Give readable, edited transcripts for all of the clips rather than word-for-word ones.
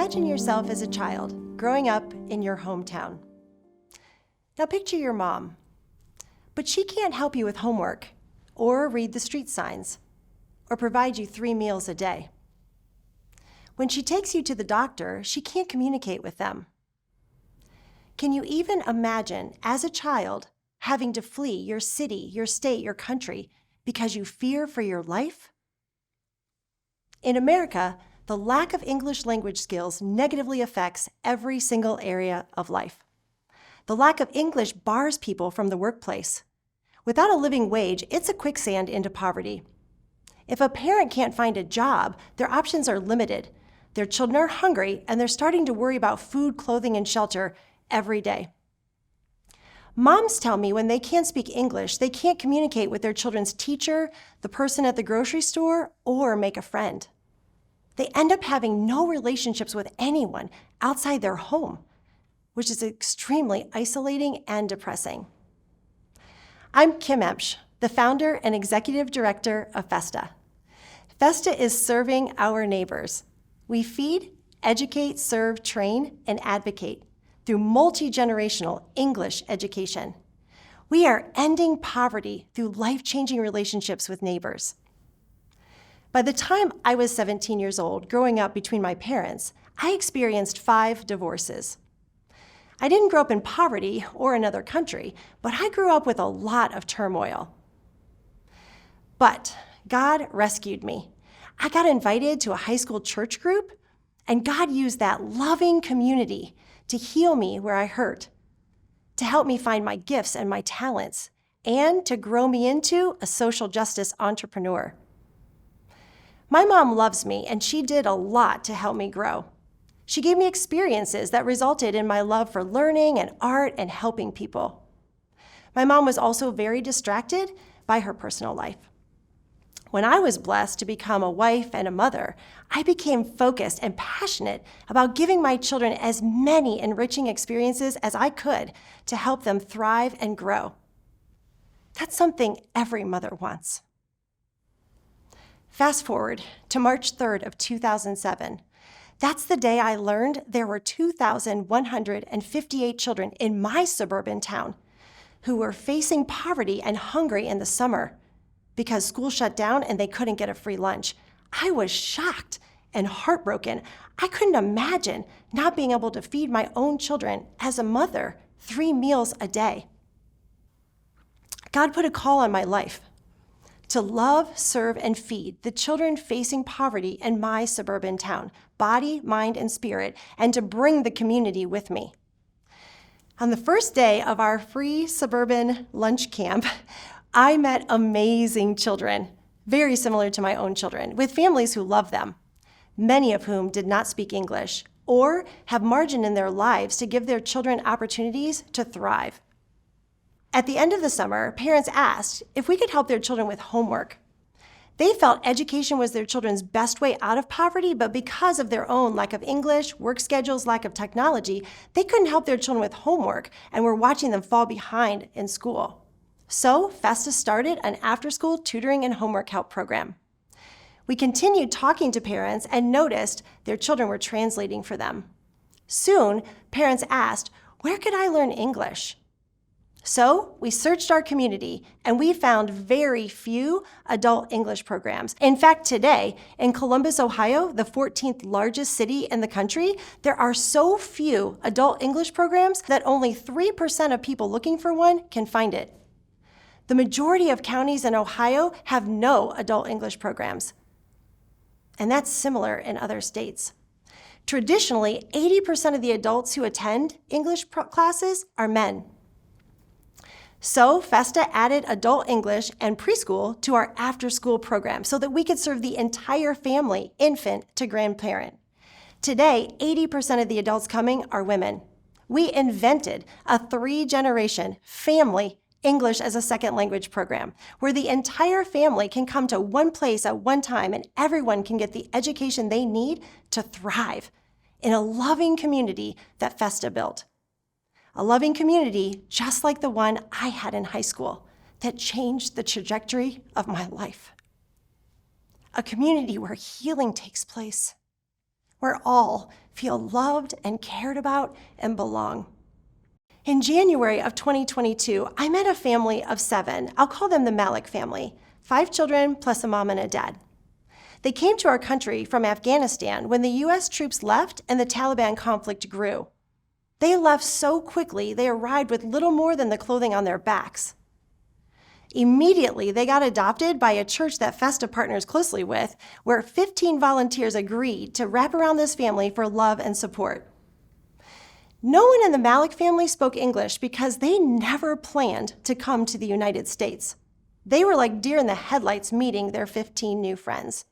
Imagine yourself as a child growing up in your hometown. Now picture your mom, but she can't help you with homework or read the street signs or provide you 3 meals a day. When she takes you to the doctor, she can't communicate with them. Can you even imagine, as a child, having to flee your city, your state, your country because you fear for your life? In America, the lack of English language skills negatively affects every single area of life. The lack of English bars people from the workplace. Without a living wage, it's a quicksand into poverty. If a parent can't find a job, their options are limited. Their children are hungry, and they're starting to worry about food, clothing, and shelter every day. Moms tell me when they can't speak English, they can't communicate with their children's teacher, the person at the grocery store, or make a friend. They end up having no relationships with anyone outside their home, which is extremely isolating and depressing. I'm Kim Emsch, the founder and executive director of Festa. Festa is serving our neighbors. We feed, educate, serve, train, and advocate through multi-generational English education. We are ending poverty through life-changing relationships with neighbors. By the time I was 17 years old, growing up between my parents, I experienced 5 divorces. I didn't grow up in poverty or another country, but I grew up with a lot of turmoil. But God rescued me. I got invited to a high school church group, and God used that loving community to heal me where I hurt, to help me find my gifts and my talents, and to grow me into a social justice entrepreneur. My mom loves me, and she did a lot to help me grow. She gave me experiences that resulted in my love for learning and art and helping people. My mom was also very distracted by her personal life. When I was blessed to become a wife and a mother, I became focused and passionate about giving my children as many enriching experiences as I could to help them thrive and grow. That's something every mother wants. Fast forward to March 3rd of 2007. That's the day I learned there were 2,158 children in my suburban town who were facing poverty and hungry in the summer because school shut down and they couldn't get a free lunch. I was shocked and heartbroken. I couldn't imagine not being able to feed my own children as a mother 3 meals a day. God put a call on my life to love, serve, and feed the children facing poverty in my suburban town, body, mind, and spirit, and to bring the community with me. On the first day of our free suburban lunch camp, I met amazing children, very similar to my own children, with families who love them, many of whom did not speak English or have margin in their lives to give their children opportunities to thrive. At the end of the summer, parents asked if we could help their children with homework. They felt education was their children's best way out of poverty, but because of their own lack of English, work schedules, lack of technology, they couldn't help their children with homework and were watching them fall behind in school. So Festa started an after-school tutoring and homework help program. We continued talking to parents and noticed their children were translating for them. Soon, parents asked, "Where could I learn English?" So we searched our community, and we found very few adult English programs. In fact, today, in Columbus, Ohio, the 14th largest city in the country, there are so few adult English programs that only 3% of people looking for one can find it. The majority of counties in Ohio have no adult English programs, and that's similar in other states. Traditionally, 80% of the adults who attend English classes are men. So Festa added adult English and preschool to our after-school program so that we could serve the entire family, infant to grandparent. Today, 80% of the adults coming are women. We invented a 3-generation family English as a second language program where the entire family can come to one place at one time and everyone can get the education they need to thrive in a loving community that Festa built. A loving community just like the one I had in high school that changed the trajectory of my life. A community where healing takes place, where all feel loved and cared about and belong. In January of 2022, I met a family of 7. I'll call them the Malik family, 5 children plus a mom and a dad. They came to our country from Afghanistan when the U.S. troops left and the Taliban conflict grew. They left so quickly, they arrived with little more than the clothing on their backs. Immediately, they got adopted by a church that Festa partners closely with, where 15 volunteers agreed to wrap around this family for love and support. No one in the Malik family spoke English because they never planned to come to the United States. They were like deer in the headlights meeting their 15 new friends.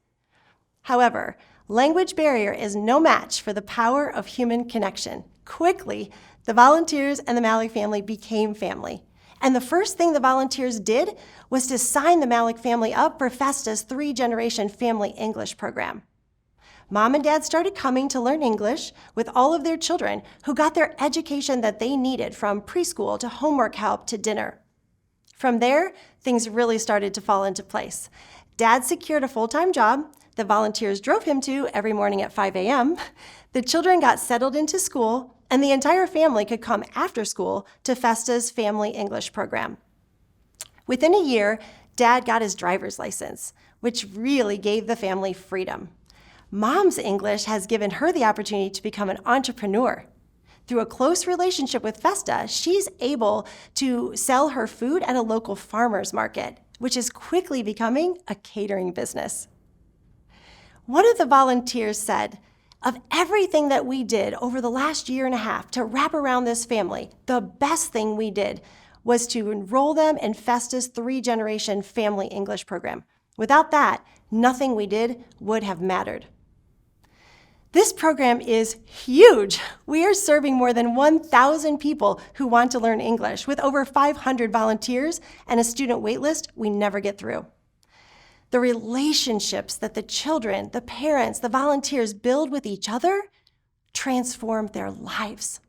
However, language barrier is no match for the power of human connection. Quickly, the volunteers and the Malik family became family. And the first thing the volunteers did was to sign the Malik family up for Festa's 3-generation family English program. Mom and dad started coming to learn English with all of their children who got their education that they needed from preschool to homework help to dinner. From there, things really started to fall into place. Dad secured a full-time job the volunteers drove him to every morning at 5 a.m. The children got settled into school, and the entire family could come after school to Festa's family English program. Within a year, Dad got his driver's license, which really gave the family freedom. Mom's English has given her the opportunity to become an entrepreneur. Through a close relationship with Festa, she's able to sell her food at a local farmer's market, which is quickly becoming a catering business. One of the volunteers said, "Of everything that we did over the last year and a half to wrap around this family, the best thing we did was to enroll them in Festa's 3-generation family English program. Without that, nothing we did would have mattered." This program is huge. We are serving more than 1,000 people who want to learn English, with over 500 volunteers and a student waitlist we never get through. The relationships that the children, the parents, the volunteers build with each other transform their lives.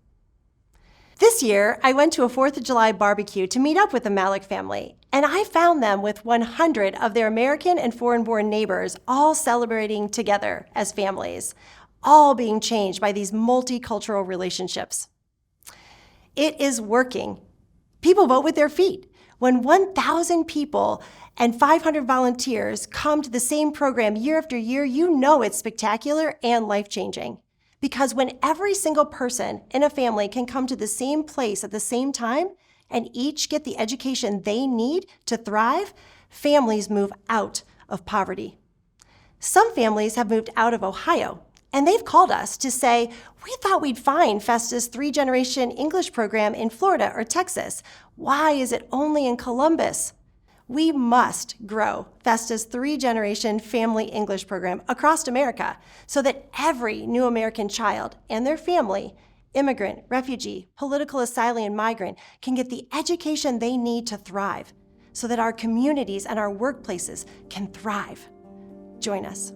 This year, I went to a 4th of July barbecue to meet up with the Malik family, and I found them with 100 of their American and foreign-born neighbors all celebrating together as families, all being changed by these multicultural relationships. It is working. People vote with their feet. When 1,000 people and 500 volunteers come to the same program year after year, you know it's spectacular and life-changing. Because when every single person in a family can come to the same place at the same time and each get the education they need to thrive, families move out of poverty. Some families have moved out of Ohio, and they've called us to say, "We thought we'd find Festa's 3-generation English program in Florida or Texas. Why is it only in Columbus?" We must grow Festa's 3-generation family English program across America so that every new American child and their family, immigrant, refugee, political asylum, and migrant, can get the education they need to thrive so that our communities and our workplaces can thrive. Join us.